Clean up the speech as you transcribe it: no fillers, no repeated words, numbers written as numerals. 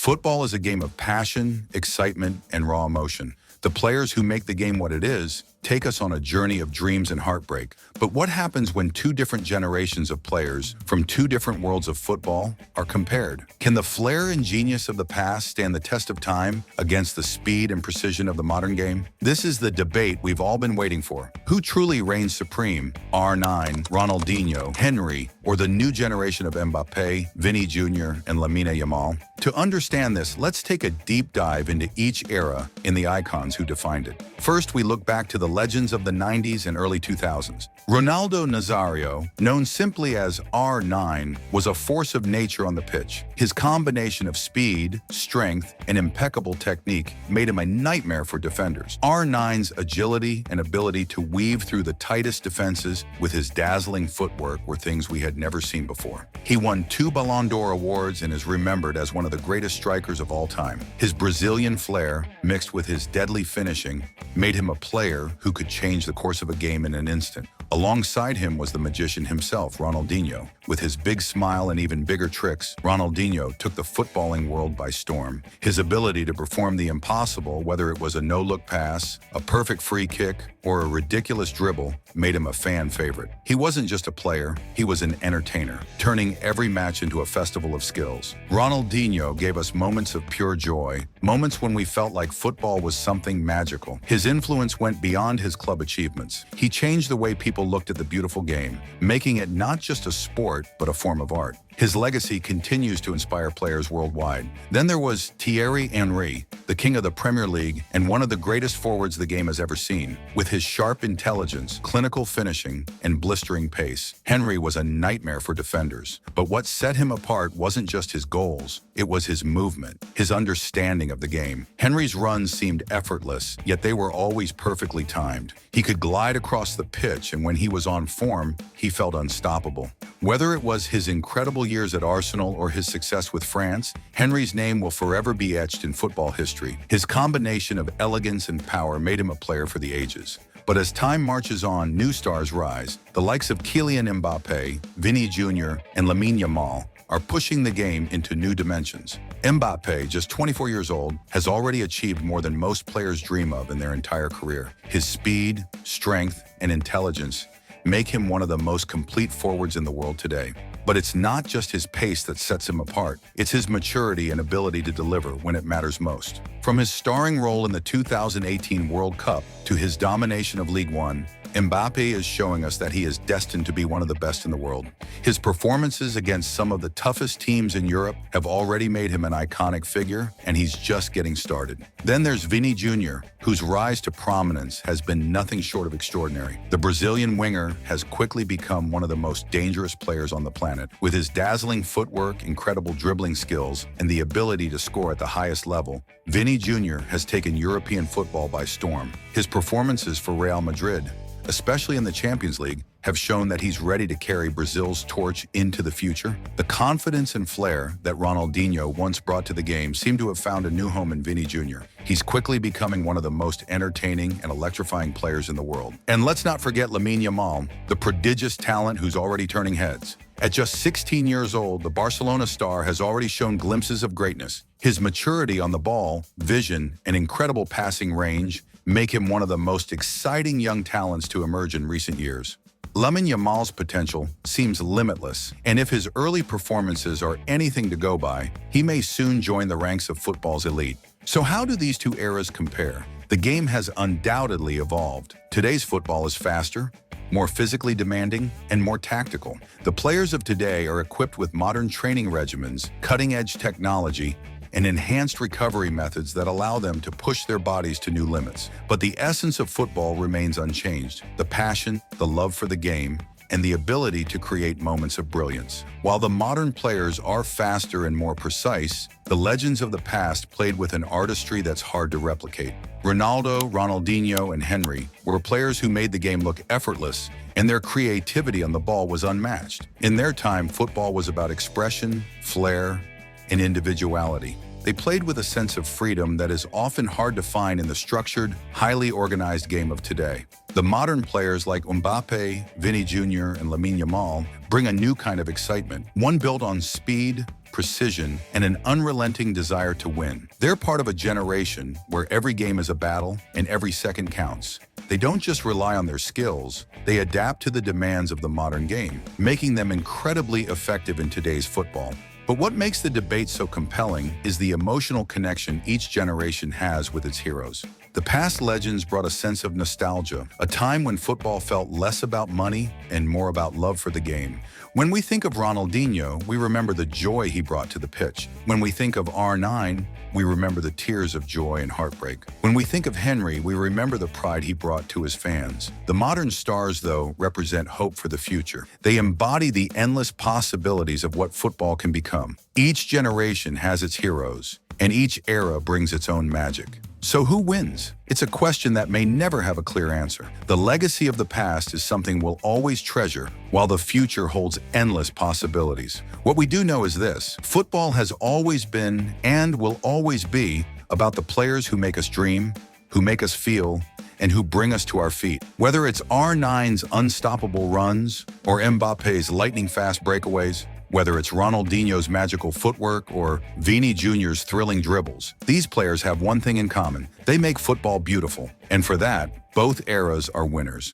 Football is a game of passion, excitement, and raw emotion. The players who make the game what it is take us on a journey of dreams and heartbreak. But what happens when two different generations of players from two different worlds of football are compared? Can the flair and genius of the past stand the test of time against the speed and precision of the modern game? This is the debate we've all been waiting for. Who truly reigns supreme? R9, Ronaldinho, Henry, or the new generation of Mbappé, Viní Jr., and Lamine Yamal? To understand this, let's take a deep dive into each era in the icons who defined it. First, we look back to the legends of the 90s and early 2000s. Ronaldo Nazario, known simply as R9, was a force of nature on the pitch. His combination of speed, strength, and impeccable technique made him a nightmare for defenders. R9's agility and ability to weave through the tightest defenses with his dazzling footwork were things we had never seen before. He won 2 Ballon d'Or awards and is remembered as one of the greatest strikers of all time. His Brazilian flair, mixed with his deadly finishing, made him a player who could change the course of a game in an instant. Alongside him was the magician himself, Ronaldinho. With his big smile and even bigger tricks, Ronaldinho took the footballing world by storm. His ability to perform the impossible, whether it was a no-look pass, a perfect free kick, or a ridiculous dribble, made him a fan favorite. He wasn't just a player, he was an entertainer, turning every match into a festival of skills. Ronaldinho gave us moments of pure joy, moments when we felt like football was something magical. His influence went beyond his club achievements. He changed the way people looked at the beautiful game, making it not just a sport, but a form of art. His legacy continues to inspire players worldwide. Then there was Thierry Henry, the king of the Premier League and one of the greatest forwards the game has ever seen. With his sharp intelligence, clinical finishing, and blistering pace, Henry was a nightmare for defenders. But what set him apart wasn't just his goals, it was his movement, his understanding of the game. Henry's runs seemed effortless, yet they were always perfectly timed. He could glide across the pitch, and when he was on form, he felt unstoppable. Whether it was his incredible years at Arsenal or his success with France, Henry's name will forever be etched in football history. His combination of elegance and power made him a player for the ages. But as time marches on, new stars rise. The likes of Kylian Mbappé, Viní Jr., and Lamine Yamal are pushing the game into new dimensions. Mbappé, just 24 years old, has already achieved more than most players dream of in their entire career. His speed, strength, and intelligence make him one of the most complete forwards in the world today. But it's not just his pace that sets him apart. It's his maturity and ability to deliver when it matters most. From his starring role in the 2018 World Cup to his domination of League One, Mbappé is showing us that he is destined to be one of the best in the world. His performances against some of the toughest teams in Europe have already made him an iconic figure, and he's just getting started. Then there's Viní Jr., whose rise to prominence has been nothing short of extraordinary. The Brazilian winger has quickly become one of the most dangerous players on the planet. With his dazzling footwork, incredible dribbling skills, and the ability to score at the highest level, Viní Jr. has taken European football by storm. His performances for Real Madrid, especially in the Champions League, have shown that he's ready to carry Brazil's torch into the future. The confidence and flair that Ronaldinho once brought to the game seem to have found a new home in Viní Jr. He's quickly becoming one of the most entertaining and electrifying players in the world. And let's not forget Lamine Yamal, the prodigious talent who's already turning heads. At just 16 years old, the Barcelona star has already shown glimpses of greatness. His maturity on the ball, vision, and incredible passing range make him one of the most exciting young talents to emerge in recent years. Lamine Yamal's potential seems limitless, and if his early performances are anything to go by, he may soon join the ranks of football's elite. So how do these two eras compare? The game has undoubtedly evolved. Today's football is faster, more physically demanding, and more tactical. The players of today are equipped with modern training regimens, cutting-edge technology, and enhanced recovery methods that allow them to push their bodies to new limits. But the essence of football remains unchanged: the passion, the love for the game, and the ability to create moments of brilliance. While the modern players are faster and more precise, the legends of the past played with an artistry that's hard to replicate. Ronaldinho, and Henry were players who made the game look effortless, and their creativity on the ball was unmatched. In their time, football was about expression, flair, and individuality. They played with a sense of freedom that is often hard to find in the structured, highly organized game of today. The modern players like Mbappé, Viní Jr., and Lamine Yamal bring a new kind of excitement, one built on speed, precision, and an unrelenting desire to win. They're part of a generation where every game is a battle and every second counts. They don't just rely on their skills, they adapt to the demands of the modern game, making them incredibly effective in today's football. But what makes the debate so compelling is the emotional connection each generation has with its heroes. The past legends brought a sense of nostalgia, a time when football felt less about money and more about love for the game. When we think of Ronaldinho, we remember the joy he brought to the pitch. When we think of R9, we remember the tears of joy and heartbreak. When we think of Henry, we remember the pride he brought to his fans. The modern stars, though, represent hope for the future. They embody the endless possibilities of what football can become. Each generation has its heroes, and each era brings its own magic. So who wins? It's a question that may never have a clear answer. The legacy of the past is something we'll always treasure, while the future holds endless possibilities. What we do know is this: football has always been and will always be about the players who make us dream, who make us feel, and who bring us to our feet. Whether it's R9's unstoppable runs or Mbappé's lightning-fast breakaways, whether it's Ronaldinho's magical footwork or Viní Jr.'s thrilling dribbles, these players have one thing in common: they make football beautiful. And for that, both eras are winners.